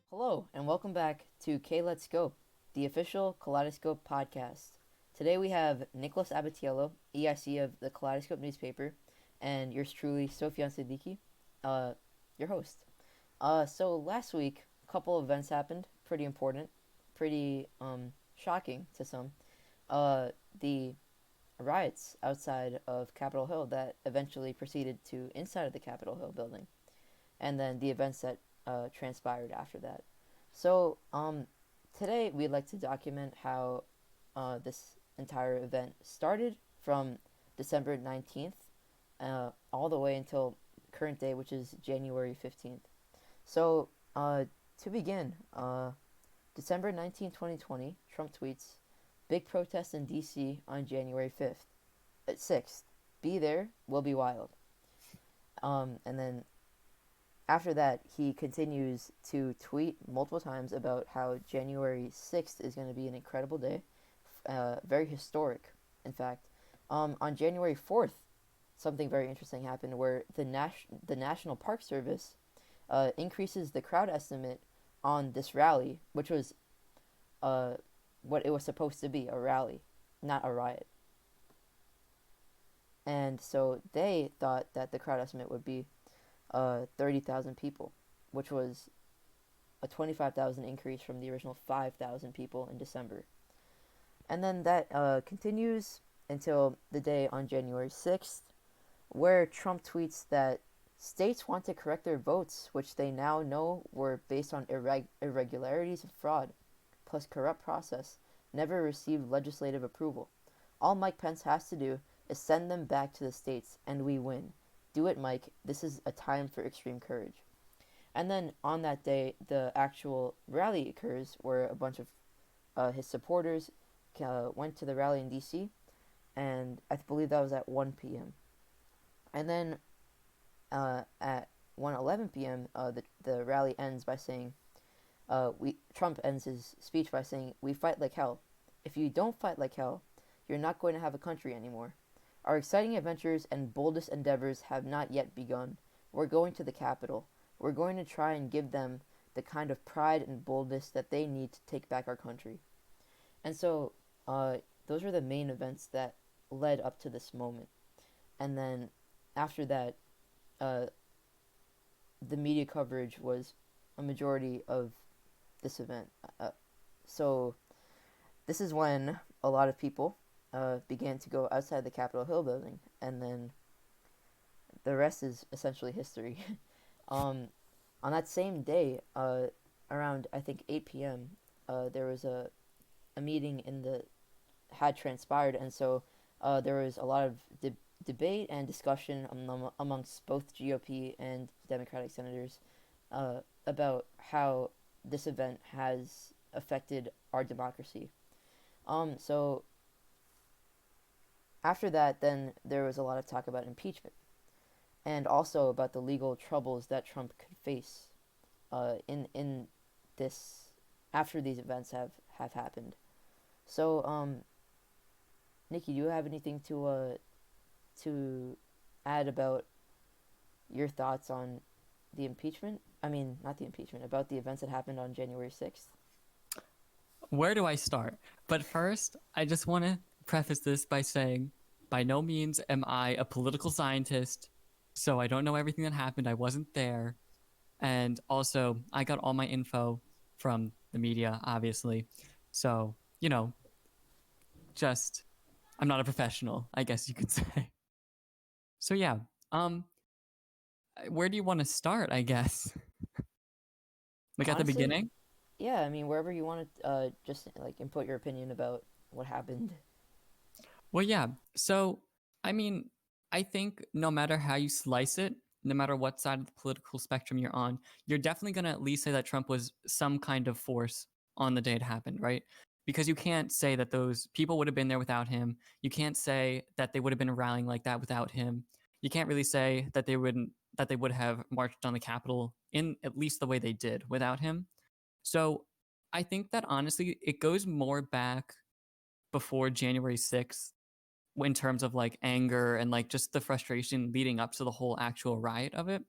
Hello, and welcome back to K Let's Go, the official Kaleidoscope podcast. Today we have Nicholas Abatiello, EIC of the Kaleidoscope newspaper, and yours truly, Sufyan Siddiqui, uh, your host. So last week, a couple of events happened, pretty important, pretty shocking to some. The riots outside of Capitol Hill that eventually proceeded to inside of the Capitol Hill building, and then the events that transpired after that. So, today we'd like to document how this entire event started from December 19th all the way until current day, which is January 15th. So, to begin, December 19th, 2020, Trump tweets, "Big protest in D.C. on January 5th, 6th. Be there, will be wild." And then after that, he continues to tweet multiple times about how January 6th is going to be an incredible day, very historic, in fact. On January 4th, something very interesting happened where the National Park Service increases the crowd estimate on this rally, which was uh, what it was supposed to be, a rally, not a riot. And so they thought that the crowd estimate would be 30,000 people, which was a 25,000 increase from the original 5,000 people in December. And then that continues until the day on January 6th, where Trump tweets that states want to correct their votes, which they now know were based on irregularities and fraud, plus corrupt process, never received legislative approval. All Mike Pence has to do is send them back to the states, and we win. Do it, Mike. This is a time for extreme courage. And then on that day, the actual rally occurs where a bunch of his supporters went to the rally in D.C., and I believe that was at 1 p.m. And then at 1:11 p.m., the rally ends by saying, Trump ends his speech by saying, "We fight like hell. If you don't fight like hell, you're not going to have a country anymore. Our exciting adventures and boldest endeavors have not yet begun. We're going to the Capitol. We're going to try and give them the kind of pride and boldness that they need to take back our country." And so, those are the main events that led up to this moment. And then, after that, uh, the media coverage was a majority of this event. So, this is when a lot of people began to go outside the Capitol Hill building, and then the rest is essentially history. um, on that same day, around I think 8 p.m., there was a meeting in the had transpired, and so there was a lot of debate and discussion amongst both GOP and Democratic senators about how this event has affected our democracy. So after that, then there was a lot of talk about impeachment and also about the legal troubles that Trump could face in this after these events have happened. So, Nikki, do you have anything to add about your thoughts on the impeachment? I mean, not the impeachment, about the events that happened on January 6th. Where do I start? But first, I just want to preface this by saying, by no means am I a political scientist, so I don't know everything that happened. I wasn't there. And also, I got all my info from the media, obviously. So, you know, just, I'm not a professional, I guess you could say. So, yeah, um, where do you want to start, I guess? Like at the Honestly, beginning? yeah, I mean, wherever you want to just like input your opinion about what happened. Well, yeah. So, I mean, I think no matter how you slice it, no matter what side of the political spectrum you're on, you're definitely going to at least say that Trump was some kind of force on the day it happened, right? Because you can't say that those people would have been there without him. You can't say that they would have been rallying like that without him. You can't really say that they would have marched on the Capitol in at least the way they did without him. So, I think that honestly, it goes more back before January 6th in terms of like anger and like just the frustration leading up to the whole actual riot of it.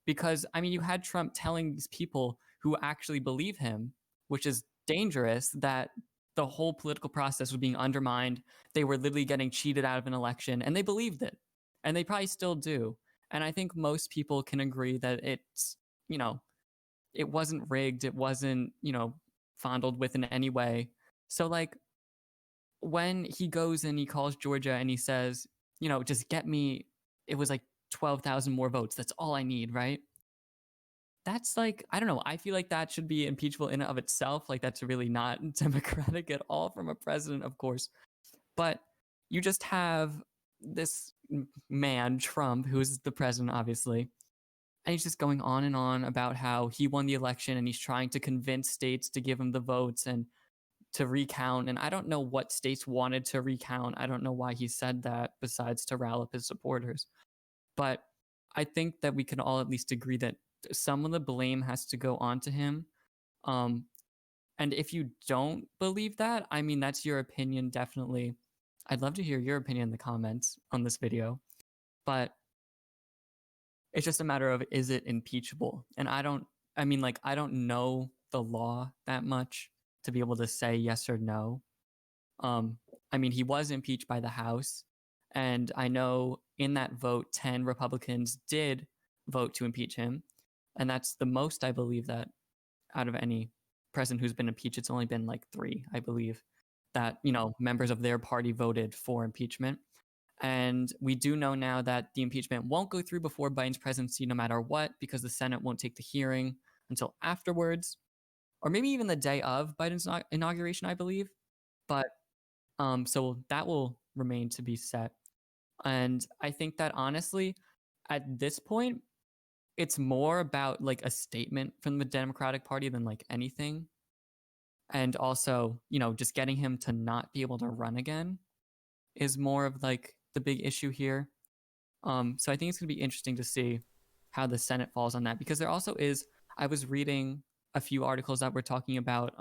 Because I mean, you had Trump telling these people who actually believe him, which is dangerous, that the whole political process was being undermined. They were literally getting cheated out of an election, and they believed it. And they probably still do. And I think most people can agree that it's, you know, it wasn't rigged. It wasn't, fondled with in any way. So, like, when he goes and he calls Georgia and he says, just get me, it was like 12,000 more votes. That's all I need, right? That's like, I don't know. I feel like that should be impeachable in and of itself. Like, that's really not democratic at all from a president, of course. But you just have this man, Trump, who is the president, obviously, and he's just going on and on about how he won the election and he's trying to convince states to give him the votes and to recount. And I don't know what states wanted to recount. I don't know why he said that besides to rile up his supporters. But I think that we can all at least agree that some of the blame has to go onto him. And if you don't believe that, I mean, that's your opinion, definitely. I'd love to hear your opinion in the comments on this video. But it's just a matter of, is it impeachable? And I don't know the law that much to be able to say yes or no. He was impeached by the House, and I know in that vote, 10 Republicans did vote to impeach him. And that's the most, I believe, that out of any president who's been impeached, it's only been like 3, I believe, that, members of their party voted for impeachment. And we do know now that the impeachment won't go through before Biden's presidency no matter what, because the Senate won't take the hearing until afterwards, or maybe even the day of Biden's inauguration, I believe. But so that will remain to be set. And I think that honestly, at this point, it's more about like a statement from the Democratic Party than like anything. And also, just getting him to not be able to run again is more of like the big issue here. So I think it's going to be interesting to see how the Senate falls on that, because there also is, I was reading a few articles that were talking about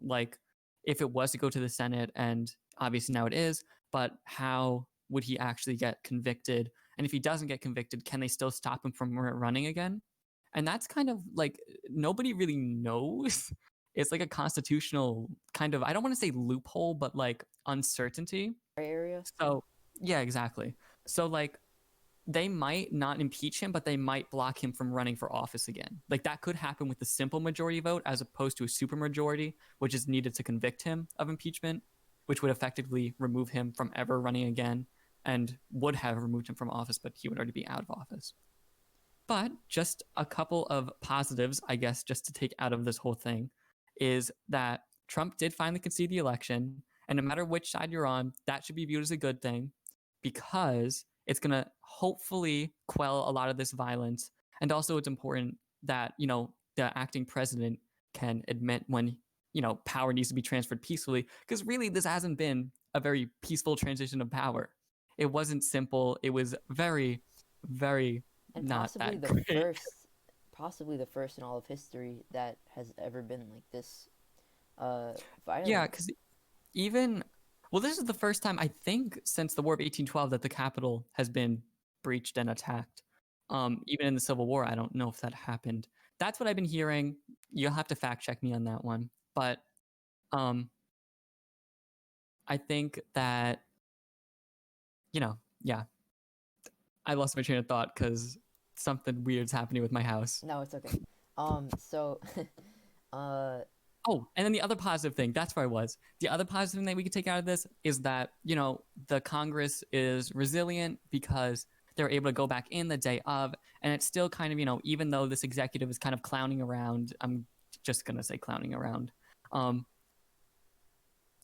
like if it was to go to the Senate, and obviously now it is, but how would he actually get convicted? And if he doesn't get convicted, can they still stop him from running again? And that's kind of like, nobody really knows. It's like a constitutional kind of, I don't want to say loophole, but like uncertainty. Area. So, yeah, exactly. So, like, they might not impeach him, but they might block him from running for office again. Like, that could happen with the simple majority vote as opposed to a supermajority, which is needed to convict him of impeachment, which would effectively remove him from ever running again and would have removed him from office, but he would already be out of office. But just a couple of positives, I guess, just to take out of this whole thing, is that Trump did finally concede the election. And no matter which side you're on, that should be viewed as a good thing, because it's going to hopefully quell a lot of this violence. And also, it's important that, the acting president can admit when, power needs to be transferred peacefully, because really this hasn't been a very peaceful transition of power. It wasn't simple. It was very, very And not possibly that the great. possibly the first in all of history that has ever been like this Yeah, violent. because even, well, this is the first time, I think, since the War of 1812 that the Capitol has been breached and attacked. Even in the Civil War, I don't know if that happened. That's what I've been hearing. You'll have to fact check me on that one. But um, I think that, yeah, I lost my train of thought because something weird's happening with my house. No, it's okay. So uh Oh, and then the other positive thing, that's where I was. The other positive thing that we could take out of this is that, the Congress is resilient because they're able to go back in the day of, and it's still kind of, even though this executive is kind of clowning around, I'm just going to say clowning around,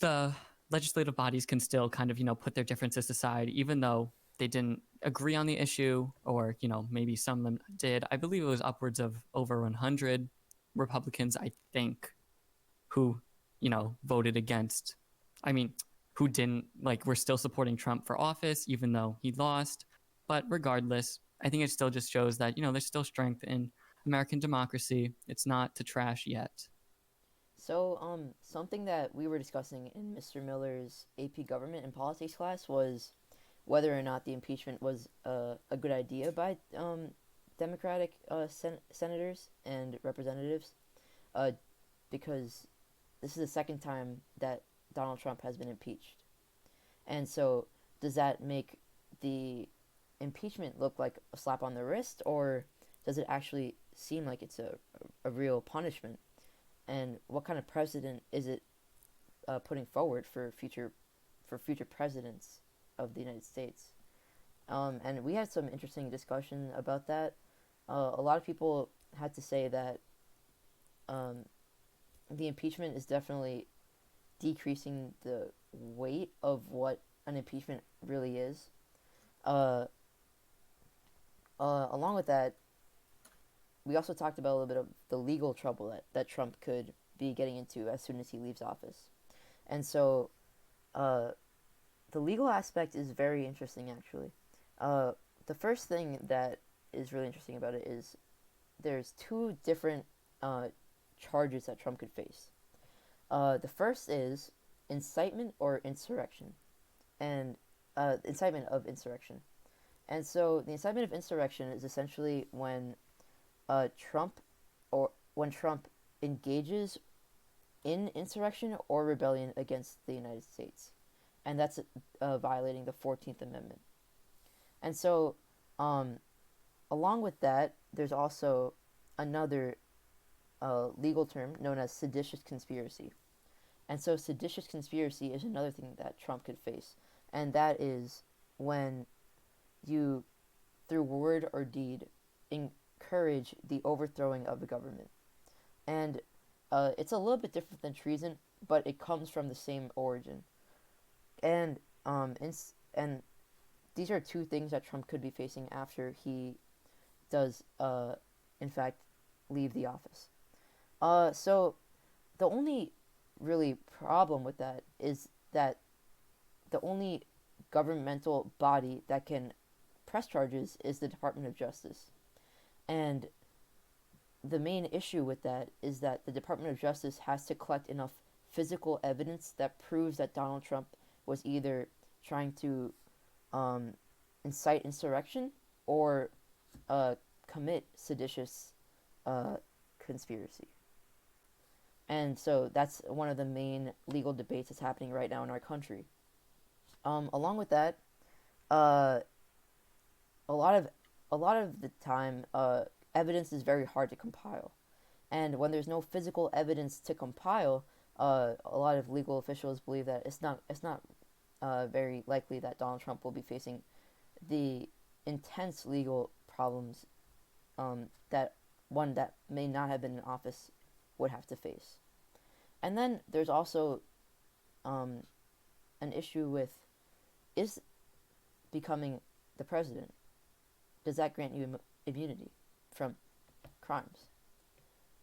the legislative bodies can still kind of, put their differences aside, even though they didn't agree on the issue, or, maybe some of them did. I believe it was upwards of over 100 Republicans, I think, who, voted against, who didn't, like, were still supporting Trump for office, even though he lost. But regardless, I think it still just shows that, there's still strength in American democracy. It's not to trash yet. so something that we were discussing in Mr. Miller's AP Government and Politics class was whether or not the impeachment was a good idea by Democratic senators and representatives. uh, because this is the second time that Donald Trump has been impeached. And so, does that make the impeachment look like a slap on the wrist, or does it actually seem like it's a real punishment? And what kind of precedent is it putting forward for future presidents of the United States? And we had some interesting discussion about that. A lot of people had to say that um, the impeachment is definitely decreasing the weight of what an impeachment really is. Uh, Along with that, we also talked about a little bit of the legal trouble that Trump could be getting into as soon as he leaves office. And so uh, the legal aspect is very interesting, actually. Uh, the first thing that is really interesting about it is there's two different uh, charges that Trump could face. The first is incitement or insurrection, and incitement of insurrection. And so the incitement of insurrection is essentially when Trump when Trump engages in insurrection or rebellion against the United States, and that's violating the 14th Amendment. And so, um, along with that, there's also another legal term known as seditious conspiracy. And so, seditious conspiracy is another thing that Trump could face, and that is when you, through word or deed, encourage the overthrowing of the government. And it's a little bit different than treason, but it comes from the same origin. And and these are two things that Trump could be facing after he does, in fact, leave the office. So the only really problem with that is that the only governmental body that can press charges is the Department of Justice. And the main issue with that is that the Department of Justice has to collect enough physical evidence that proves that Donald Trump was either trying to um, incite insurrection or uh, commit seditious uh, conspiracy. And so that's one of the main legal debates that's happening right now in our country. Along with that, uh, a lot of the time, evidence is very hard to compile, and when there's no physical evidence to compile, a lot of legal officials believe that it's not very likely that Donald Trump will be facing the intense legal problems that one that may not have been in office would have to face. And then there's also um, an issue with, is becoming the president, does that grant you immunity from crimes?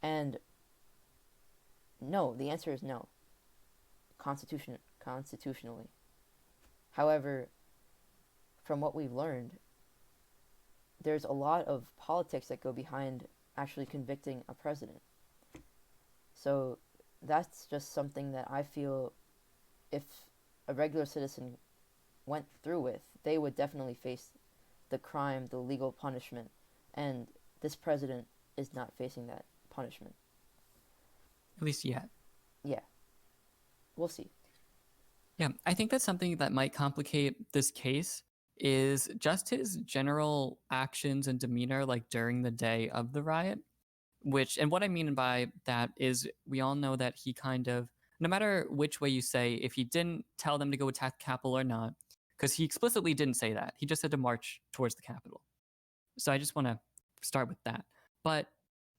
And no, the answer is no, constitutionally. However, from what we've learned, there's a lot of politics that go behind actually convicting a president. So that's just something that I feel if a regular citizen went through with, they would definitely face the crime, the legal punishment, and this president is not facing that punishment. At least yet. Yeah, we'll see. Yeah, I think that's something that might complicate this case is just his general actions and demeanor like during the day of the riot, which and what I mean by that is we all know that he kind of no matter which way you say if he didn't tell them to go attack the Capitol or not, because he explicitly didn't say that. He just said to march towards the Capitol. So I just want to start with that. But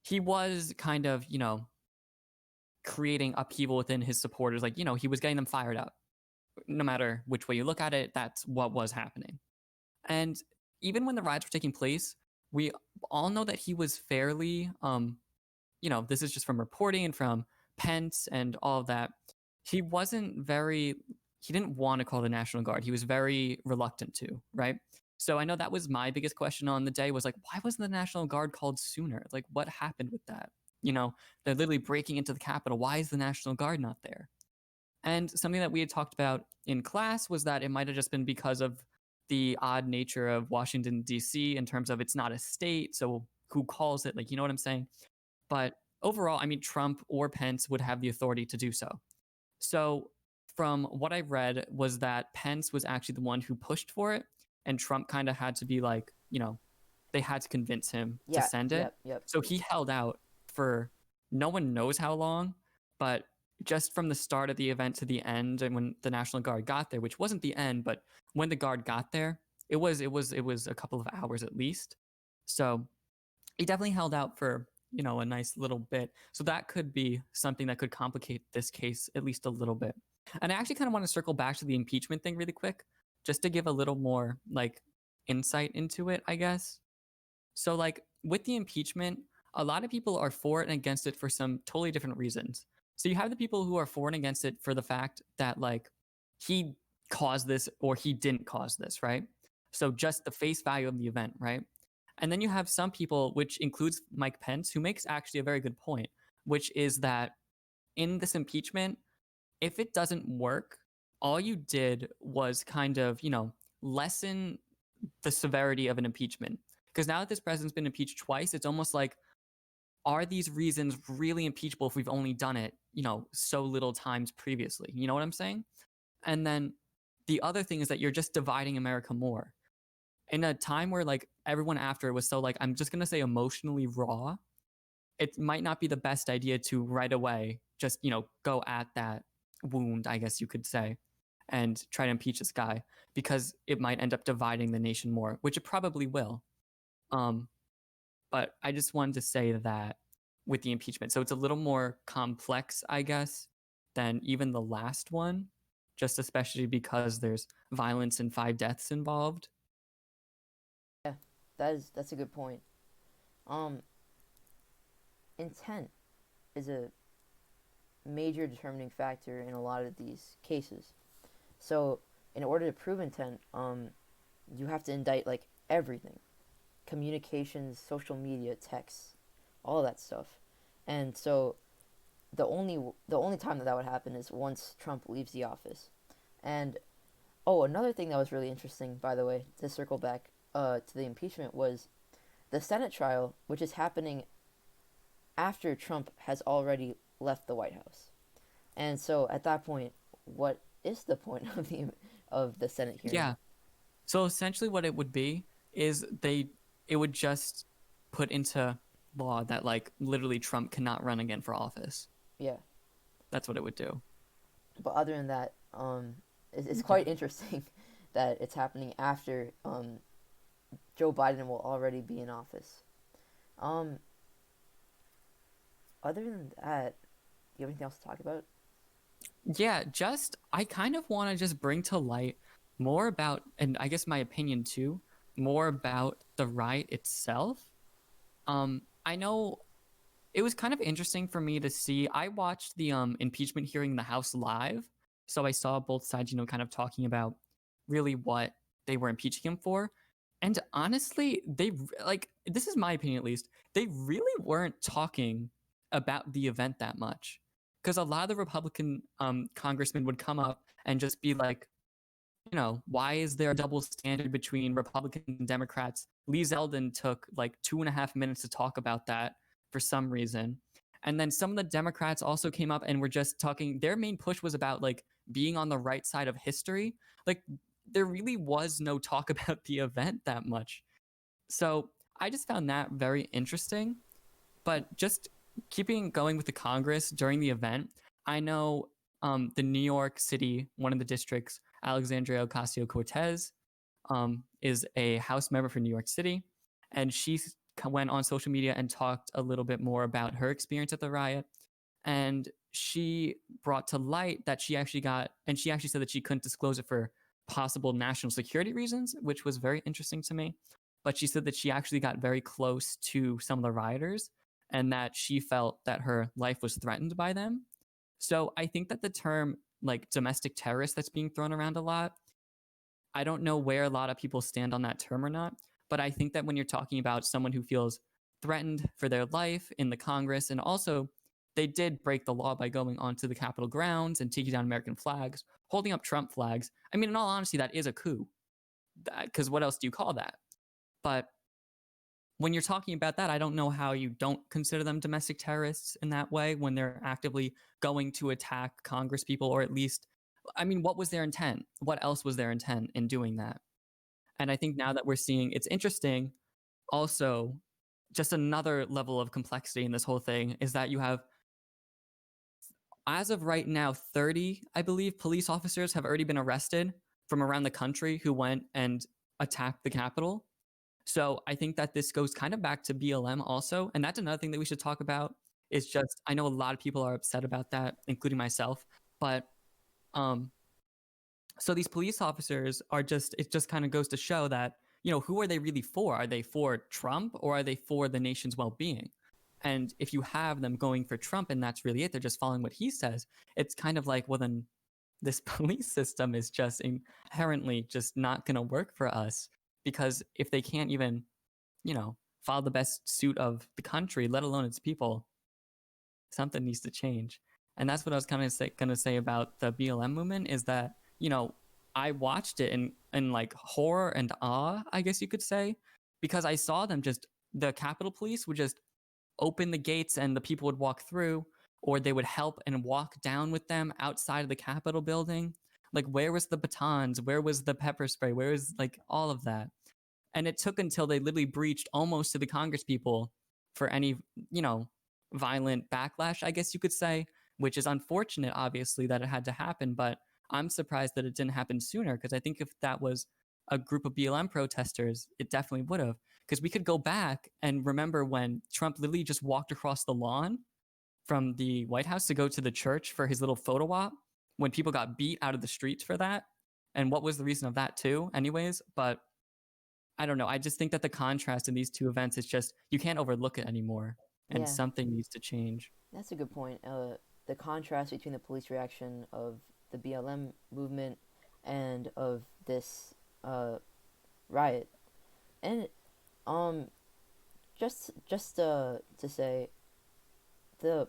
he was kind of, creating upheaval within his supporters. Like, he was getting them fired up. No matter which way you look at it, that's what was happening. And even when the riots were taking place, we all know that he was fairly, this is just from reporting and from Pence and all of that. He didn't want to call the National Guard. He was very reluctant to, right? So I know that was my biggest question on the day was like, why wasn't the National Guard called sooner? Like, what happened with that? They're literally breaking into the Capitol. Why is the National Guard not there? And something that we had talked about in class was that it might have just been because of the odd nature of Washington, D.C. in terms of it's not a state. So who calls it? Like, you know what I'm saying? But overall, I mean, Trump or Pence would have the authority to do so. So, from what I read, was that Pence was actually the one who pushed for it, and Trump kind of had to be like, they had to convince him to Yeah, send it. yep, yep. So he held out for no one knows how long, but just from the start of the event to the end, and when the National Guard got there, which wasn't the end, but when the Guard got there, it was a couple of hours at least. So he definitely held out for a nice little bit. So that could be something that could complicate this case at least a little bit. And I actually kind of want to circle back to the impeachment thing really quick, just to give a little more like insight into it, I guess. So like with the impeachment, a lot of people are for it and against it for some totally different reasons. So you have the people who are for and against it for the fact that like he caused this or he didn't cause this, right? So just the face value of the event, right? And then you have some people, which includes Mike Pence, who makes actually a very good point, which is that in this impeachment, if it doesn't work, all you did was kind of, lessen the severity of an impeachment. Because now that this president's been impeached twice, it's almost like, are these reasons really impeachable if we've only done it, so little times previously? You know what I'm saying? And then the other thing is that you're just dividing America more. In a time where like everyone after it was so like, I'm just going to say emotionally raw, it might not be the best idea to right away just, go at that wound, I guess you could say, and try to impeach this guy because it might end up dividing the nation more, which it probably will. Um, but I just wanted to say that with the impeachment. So it's a little more complex, I guess, than even the last one, just especially because there's violence and 5 deaths involved. Yeah, that's a good point. Um, Intent is a major determining factor in a lot of these cases. So, in order to prove intent, you have to indict like everything: communications, social media, texts, all that stuff. And so, the only time that would happen is once Trump leaves the office. And oh, another thing that was really interesting, by the way, to circle back to the impeachment was the Senate trial, which is happening after Trump has already left the White House. And so at that point, what is the point of the Senate hearing? Yeah. So essentially what it would be is it would just put into law that like literally Trump cannot run again for office. Yeah, That's what it would do. but other than that, it's Yeah. quite interesting that it's happening after Joe Biden will already be in office. Um, Other than that, do you have anything else to talk about? Yeah, just I kind of want to just bring to light more about, and I guess my opinion too, more about the riot itself. I know it was kind of interesting for me to see. I watched the impeachment hearing in the House live, so I saw both sides, kind of talking about really what they were impeaching him for. And honestly, they like this is my opinion at least. They really weren't talking about the event that much because a lot of the Republican congressmen would come up and just be like, why is there a double standard between Republicans and Democrats? Lee Zeldin took like 2.5 minutes to talk about that for some reason. And then some of the Democrats also came up and were just talking. Their main push was about like being on the right side of history. Like there really was no talk about the event that much. So I just found that very interesting. But just keeping going with the Congress during the event, I know the New York City, one of the districts, Alexandria Ocasio Cortez, is a House member for New York City. And she went on social media and talked a little bit more about her experience at the riot. And she brought to light that she actually got, and she actually said that she couldn't disclose it for possible national security reasons, which was very interesting to me. But she said that she actually got very close to some of the rioters and that she felt that her life was threatened by them. So I think that the term like domestic terrorist that's being thrown around a lot, I don't know where a lot of people stand on that term or not, but I think that when you're talking about someone who feels threatened for their life in the Congress, and also they did break the law by going onto the Capitol grounds and taking down American flags, holding up Trump flags. I mean, in all honesty, that is a coup. Because what else do you call that? But when you're talking about that, I don't know how you don't consider them domestic terrorists in that way when they're actively going to attack Congress people, or at least, I mean, what was their intent? What else was their intent in doing that? And I think now that we're seeing, it's interesting also, just another level of complexity in this whole thing is that you have, as of right now, 30, I believe, police officers have already been arrested from around the country who went and attacked the Capitol. So I think that this goes kind of back to BLM also. And that's another thing that we should talk about is just, I know a lot of people are upset about that, including myself. But um, so these police officers are just, it just kind of goes to show that, you know, who are they really for? Are they for Trump or are they for the nation's well-being? And if you have them going for Trump and that's really it, they're just following what he says, it's kind of like, well, then this police system is just inherently just not going to work for us, because if they can't even, you know, follow the best suit of the country, let alone its people, something needs to change. And that's what I was kind of going to say about the BLM movement is that, you know, I watched it in like horror and awe, I guess you could say, because I saw them just, the Capitol Police would just open the gates and the people would walk through, or they would help and walk down with them outside of the Capitol building. Like, where was the batons? Where was the pepper spray? Where was like all of that? And it took until they literally breached almost to the Congress people for any, you know, violent backlash, I guess you could say, which is unfortunate, obviously, that it had to happen. But I'm surprised that it didn't happen sooner, because I think if that was a group of BLM protesters, it definitely would have. Because we could go back and remember when Trump literally just walked across the lawn from the White House to go to the church for his little photo op, when people got beat out of the streets for that. And what was the reason of that, too, anyways? But I don't know. I just think that the contrast in these two events is just, you can't overlook it anymore, and Yeah, something needs to change. that's a good point. The contrast between the police reaction of the BLM movement and of this uh, riot, and um, just to say, the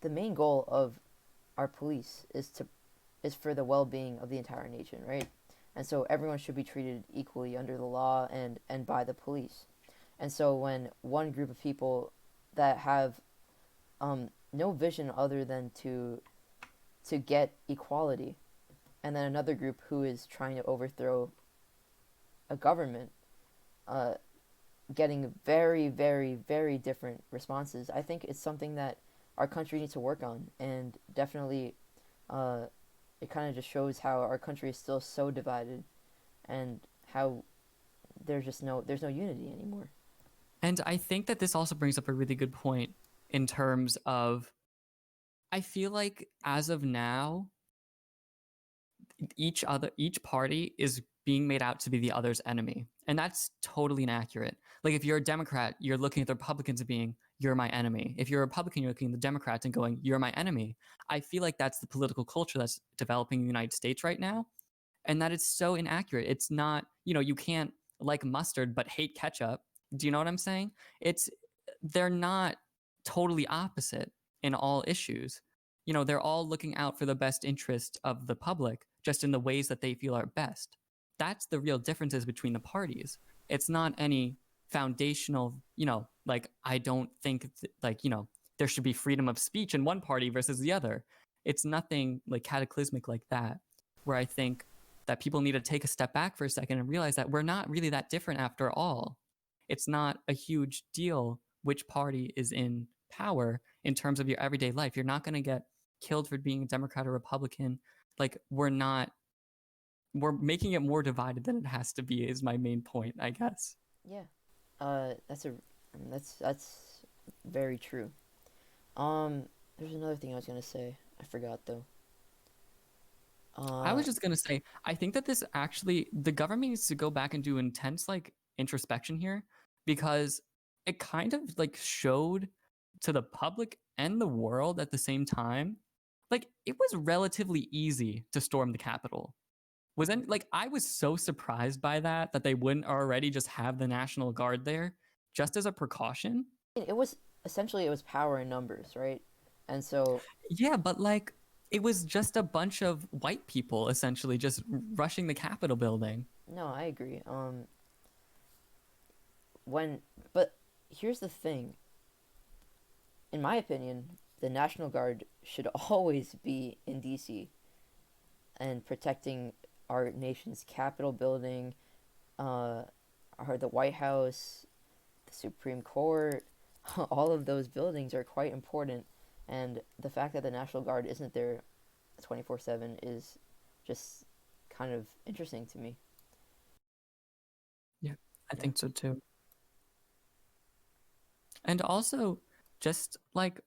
the main goal of our police is for the well-being of the entire nation, right? And so everyone should be treated equally under the law and by the police. And so when one group of people that have no vision other than to get equality, and then another group who is trying to overthrow a government, uh, getting very, very, very different responses, I think it's something that our country needs to work on, and definitely, uh, it kind of just shows how our country is still so divided, and how there's no unity anymore. And I think that this also brings up a really good point in terms of, I feel like as of now, each party is being made out to be the other's enemy. And that's totally inaccurate. Like, if you're a Democrat, you're looking at the Republicans and being, you're my enemy. If you're a Republican, you're looking at the Democrats and going, you're my enemy. I feel like that's the political culture that's developing in the United States right now. And that is so inaccurate. It's not, you know, you can't like mustard but hate ketchup. Do you know what I'm saying? It's, they're not totally opposite in all issues. You know, they're all looking out for the best interest of the public, just in the ways that they feel are best. That's the real differences between the parties. It's not any foundational, you know, like, I don't think like, you know, there should be freedom of speech in one party versus the other. It's nothing like cataclysmic like that, where I think that people need to take a step back for a second and realize that we're not really that different after all. It's not a huge deal which party is in power in terms of your everyday life. You're not going to get killed for being a Democrat or Republican. Like, we're making it more divided than it has to be, is my main point, I guess. Yeah, that's very true. Um, there's another thing I was gonna say. I forgot though. I Uh, was just going to say, I think that this actually, the government needs to go back and do intense like introspection here, because it kind of like showed to the public and the world at the same time, like, it was relatively easy to storm the Capitol. Wasn't, like, I was so surprised by that they wouldn't already just have the National Guard there just as a precaution. it was essentially, it was power in numbers, right? And so Yeah, but like, it was just a bunch of white people essentially just rushing the Capitol building. no, I agree. when, but here's the thing. In my opinion, the National Guard should always be in D.C. and protecting our nation's Capitol building, uh, the White House, the Supreme Court. All of those buildings are quite important, and the fact that the National Guard isn't there 24/7 is just kind of interesting to me. Yeah, I Yeah. think so too. And also, just like,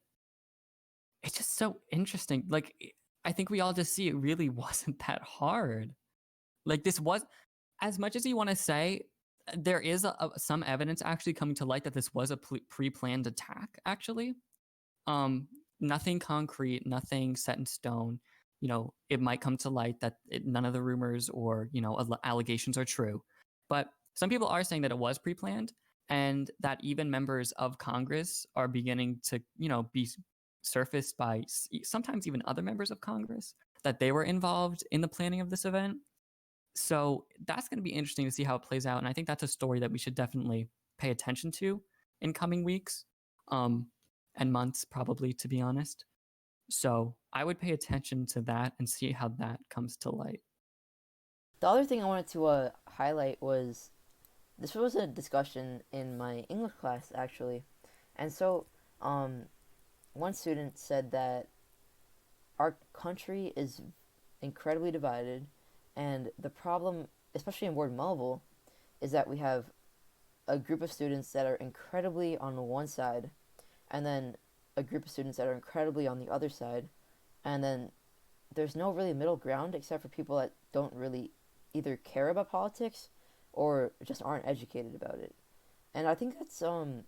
it's just so interesting. Like, I think we all just see it really wasn't that hard. Like, this was, as much as you want to say, there is some evidence actually coming to light that this was a pre-planned attack. Actually, um, nothing concrete, nothing set in stone. You know, it might come to light that none of the rumors or allegations are true, but some people are saying that it was pre-planned, and that even members of Congress are beginning to be surfaced by sometimes even other members of Congress that they were involved in the planning of this event. So that's going to be interesting to see how it plays out. And I think that's a story that we should definitely pay attention to in coming weeks um, and months, probably, to be honest. So I would pay attention to that and see how that comes to light. The other thing I wanted to highlight was this was a discussion in my English class actually, and so um, one student said that our country is incredibly divided, and the problem, especially in Ward Melville, is that we have a group of students that are incredibly on one side, and then a group of students that are incredibly on the other side, and then there's no really middle ground except for people that don't really either care about politics or just aren't educated about it. And I think that's a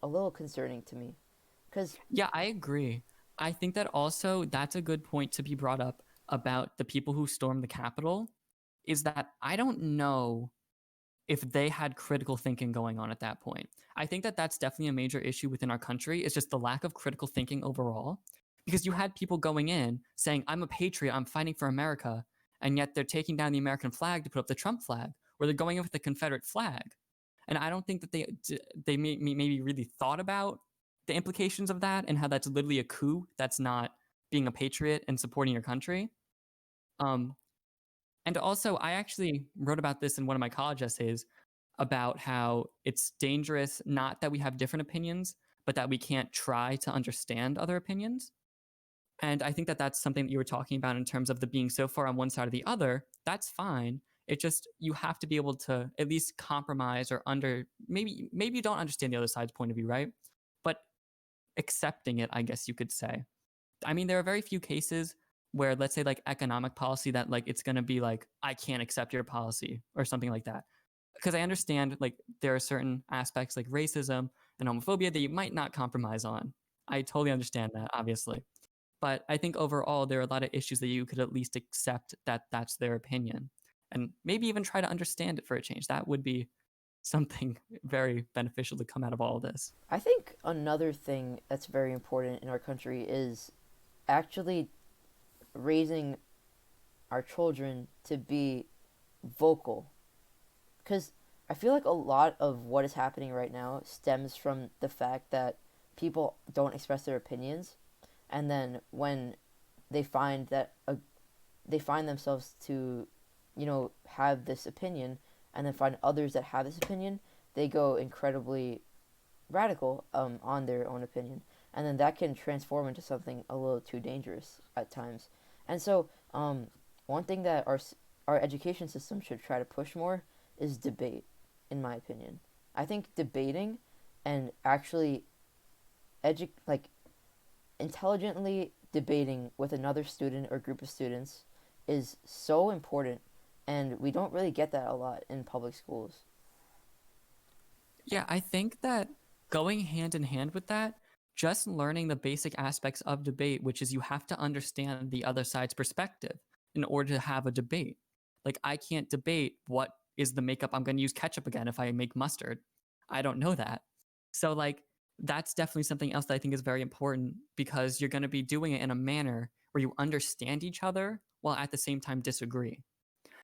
little concerning to me because Yeah, I agree. I think that also that's a good point to be brought up about the people who stormed the Capitol, is that I don't know if they had critical thinking going on at that point. I think that that's definitely a major issue within our country. It's just the lack of critical thinking overall. Because you had people going in saying, I'm a patriot, I'm fighting for America, and yet they're taking down the American flag to put up the Trump flag, or they're going in with the Confederate flag. And I don't think that they maybe really thought about the implications of that and how that's literally a coup. That's not being a patriot and supporting your country. Um, and also, I actually wrote about this in one of my college essays about how it's dangerous, not that we have different opinions, but that we can't try to understand other opinions. And I think that that's something that you were talking about in terms of the being so far on one side or the other. That's fine. It just, you have to be able to at least compromise or maybe you don't understand the other side's point of view, right? But accepting it, I guess you could say. I mean, there are very few cases where, let's say, like economic policy, that like it's going to be like, I can't accept your policy or something like that. Because I understand like there are certain aspects like racism and homophobia that you might not compromise on. I totally understand that, obviously. But I think overall, there are a lot of issues that you could at least accept that that's their opinion and maybe even try to understand it for a change. That would be something very beneficial to come out of all of this. I think another thing that's very important in our country is actually raising our children to be vocal. Because I feel like a lot of what is happening right now stems from the fact that people don't express their opinions, and then when they find that they find themselves to, have this opinion, and then find others that have this opinion, they go incredibly radical on their own opinion, and then that can transform into something a little too dangerous at times. And so, one thing that our education system should try to push more is debate, in my opinion. I think debating and actually like intelligently debating with another student or group of students is so important, and we don't really get that a lot in public schools. Yeah, I think that going hand in hand with that, just learning the basic aspects of debate, which is you have to understand the other side's perspective in order to have a debate. Like, I can't debate what is the makeup I'm going to use ketchup again if I make mustard. I don't know that. So, like, that's definitely something else that I think is very important, because you're going to be doing it in a manner where you understand each other while at the same time disagree.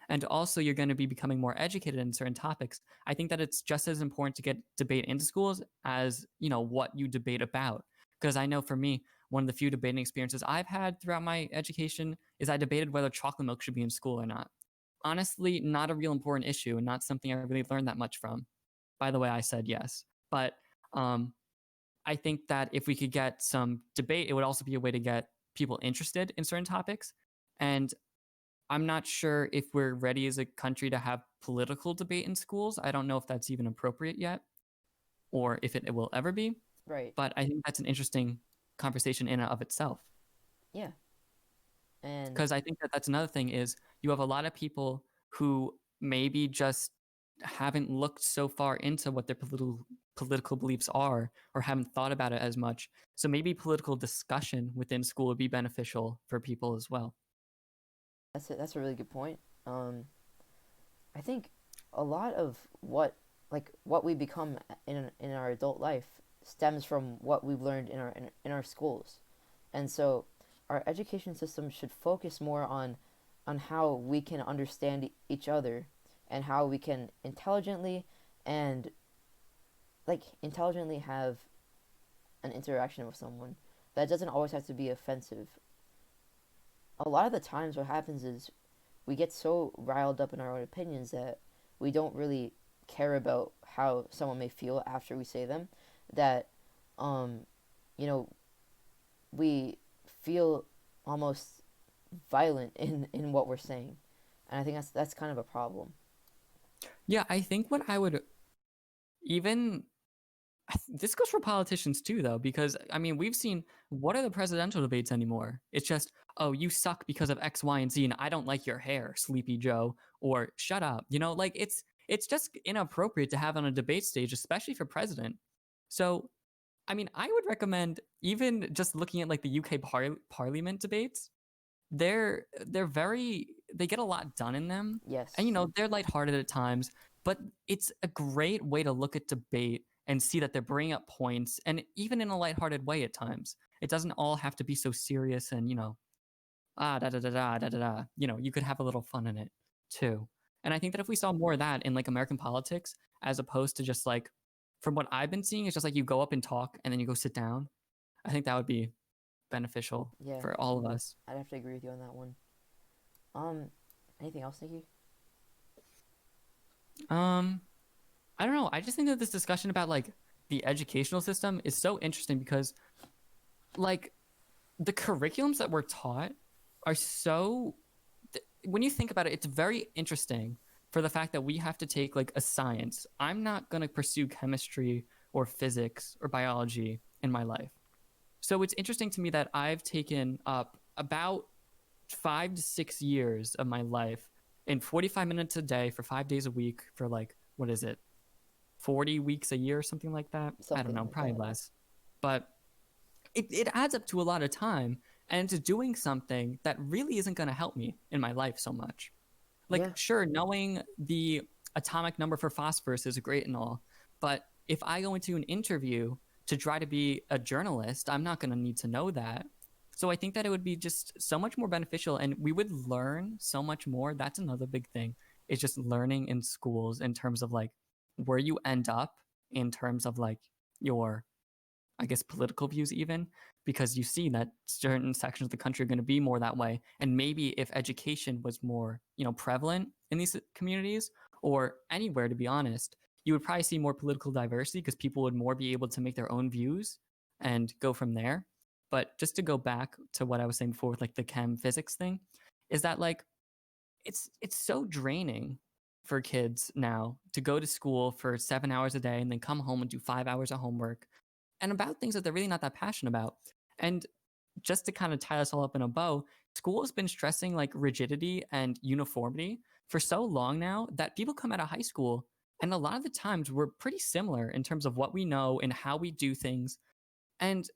And also, you're going to be becoming more educated in certain topics. I think that it's just as important to get debate into schools as, what you debate about. Because I know for me, one of the few debating experiences I've had throughout my education is I debated whether chocolate milk should be in school or not. Honestly, not a real important issue and not something I really learned that much from. By the way, I said yes. But um, I think that if we could get some debate, it would also be a way to get people interested in certain topics. And I'm not sure if we're ready as a country to have political debate in schools. I don't know if that's even appropriate yet or if it will ever be. Right. But I think that's an interesting conversation in and of itself. Yeah. And Because I think that that's another thing is you have a lot of people who maybe just haven't looked so far into what their political beliefs are or haven't thought about it as much. So maybe political discussion within school would be beneficial for people as well. that's a really good point. Um, I think a lot of what we become in our adult life stems from what we've learned in our schools, and so our education system should focus more on how we can understand each other and how we can and intelligently have an interaction with someone that doesn't always have to be offensive. A lot of the times what happens is we get so riled up in our own opinions that we don't really care about how someone may feel after we say them, that um you know we feel almost violent in what we're saying, and I think that's kind of a problem. Yeah, I think what I would even this goes for politicians too, though, because I mean, we've seen what are the presidential debates anymore? It's just, oh, you suck because of X, Y, and Z, and I don't like your hair, Sleepy Joe, or shut up. Like it's just inappropriate to have on a debate stage, especially for president. So, I mean, I would recommend even just looking at like the UK Parliament debates. They get a lot done in them, and Yes. they're lighthearted at times, but it's a great way to look at debate and see that they're bringing up points, and even in a lighthearted way at times. It doesn't all have to be so serious and da da da da da da da. You could have a little fun in it too. And I think that if we saw more of that in like American politics, as opposed to just like, from what I've been seeing, it's just like you go up and talk and then you go sit down. I think that would be beneficial Yeah, for all of us. I'd have to agree with you on that one. um Anything else, Nikki? Um, I don't know. I just think that this discussion about like the educational system is so interesting because like the curriculums that we're taught are so when you think about it, it's very interesting for the fact that we have to take like a science. I'm not going to pursue chemistry or physics or biology in my life. So it's interesting to me that I've taken up about 5 to 6 years of my life in 45 minutes a day for 5 days a week for like, what is it, 40 weeks a year or something like that. I don't Something know, like probably that. less. But it adds up to a lot of time and to doing something that really isn't going to help me in my life so much. Like, Yeah. sure, knowing the atomic number for phosphorus is great and all, but if I go into an interview to try to be a journalist, I'm not going to need to know that. So I think that it would be just so much more beneficial and we would learn so much more. That's another big thing. It's just learning in schools in terms of like where you end up in terms of like your, I guess, political views, even because you see that certain sections of the country are going to be more that way. And maybe if education was more, prevalent in these communities or anywhere, to be honest, you would probably see more political diversity because people would more be able to make their own views and go from there. But just to go back to what I was saying before with like the chem physics thing, is that like it's so draining for kids now to go to school for 7 hours a day and then come home and do 5 hours of homework and about things that they're really not that passionate about. And just to kind of tie this all up in a bow, school has been stressing like rigidity and uniformity for so long now that people come out of high school and a lot of the times we're pretty similar in terms of what we know and how we do things. And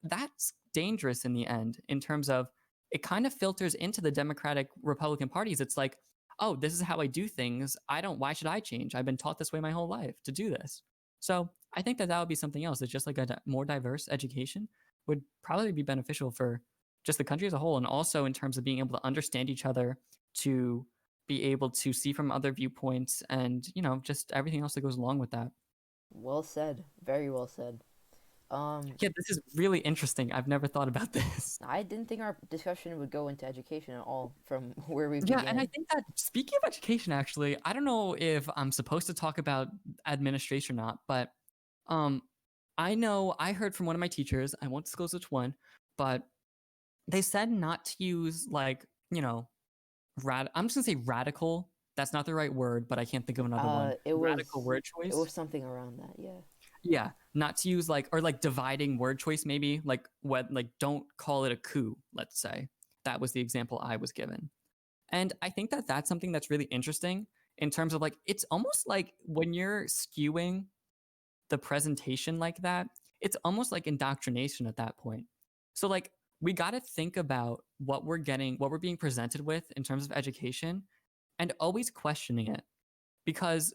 that's dangerous in the end in terms of it kind of filters into the Democratic Republican parties. It's like, oh, this is how I do things. Why should I change? I've been taught this way my whole life to do this. So I think that would be something else. It's just like a more diverse education would probably be beneficial for just the country as a whole. And also in terms of being able to understand each other, to be able to see from other viewpoints, and just everything else that goes along with that. Well said. Very well said. Yeah, this is really interesting. I've never thought about this. I didn't think our discussion would go into education at all from where we Yeah, and I began. think that speaking of education, actually, I don't know if I'm supposed to talk about administration or not, but um, I heard from one of my teachers, I won't disclose which one, but they said not to use like, I'm just gonna say radical. That's not the right word, but I can't think of another one. It Radical was word it choice. was something around that, yeah. Yeah, not to use like, or like dividing word choice, maybe like what, like don't call it a coup, let's say. That was the example I was given. And I think that that's something that's really interesting in terms of like, it's almost like when you're skewing the presentation like that, it's almost like indoctrination at that point. So, like, we got to think about what we're getting, what we're being presented with in terms of education, and always questioning it. Because,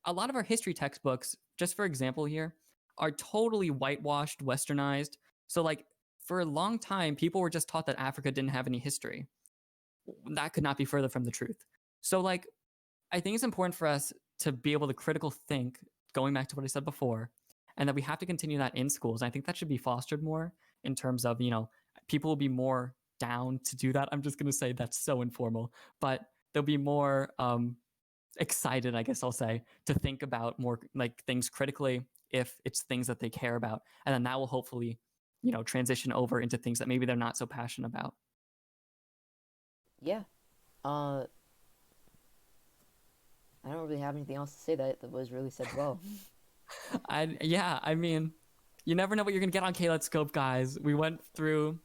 a lot of our history textbooks, just for example here, are totally whitewashed, westernized. So, like, for a long time, people were just taught that Africa didn't have any history. That could not be further from the truth. So, like, I think it's important for us to be able to critical think, going back to what I said before, and that we have to continue that in schools. I think that should be fostered more in terms of, people will be more down to do that. I'm just going to say that's so informal, but they'll be more excited, I guess I'll say, to think about more like things critically if it's things that they care about. And then that will hopefully, transition over into things that maybe they're not so passionate about. Yeah. Uh, I don't really have anything else to say that was really said well. I mean, you never know what you're gonna get on K-Let's Scope, guys. We went through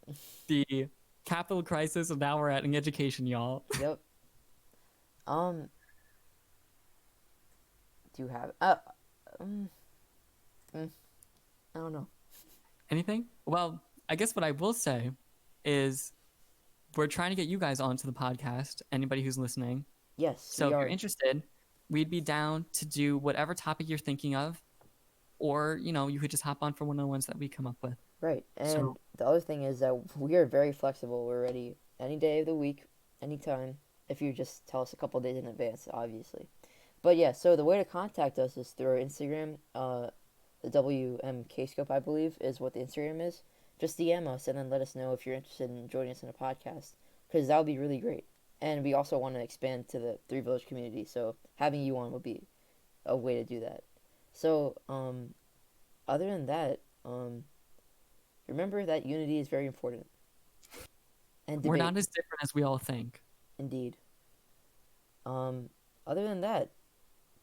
the capital crisis, and now we're at an education, y'all. Yep. Um, do you have um, mm, I don't know. Anything? Well, I guess what I will say is we're trying to get you guys onto the podcast. Anybody who's listening. Yes, So we if you're are. interested, we'd be down to do whatever topic you're thinking of, or you could just hop on for one of the ones that we come up with. Right. So And the other thing is that we are very flexible. We're ready any day of the week, anytime, if you just tell us a couple days in advance, obviously. But yeah, so the way to contact us is through our Instagram. The WMK Scope, I believe, is what the Instagram is. Just DM us and then let us know if you're interested in joining us in a podcast, because that would be really great. And we also want to expand to the Three Village community, so having you on would be a way to do that. So, other than that, remember that unity is very important. And we're debate, not as different as we all think. indeed. Um, Other than that,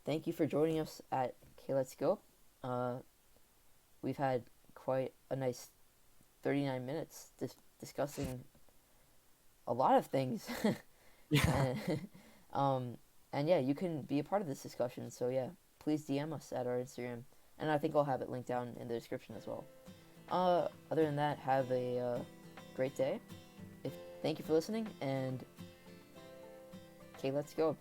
thank you for joining us at Okay Let's Go. Uh, we've had quite a nice 39 minutes discussing a lot of things. Yeah. and, um, and yeah, you can be a part of this discussion. So yeah, please DM us at our Instagram. And I think I'll have it linked down in the description as well. Other than that, have a great day. Thank you for listening, and okay, let's go.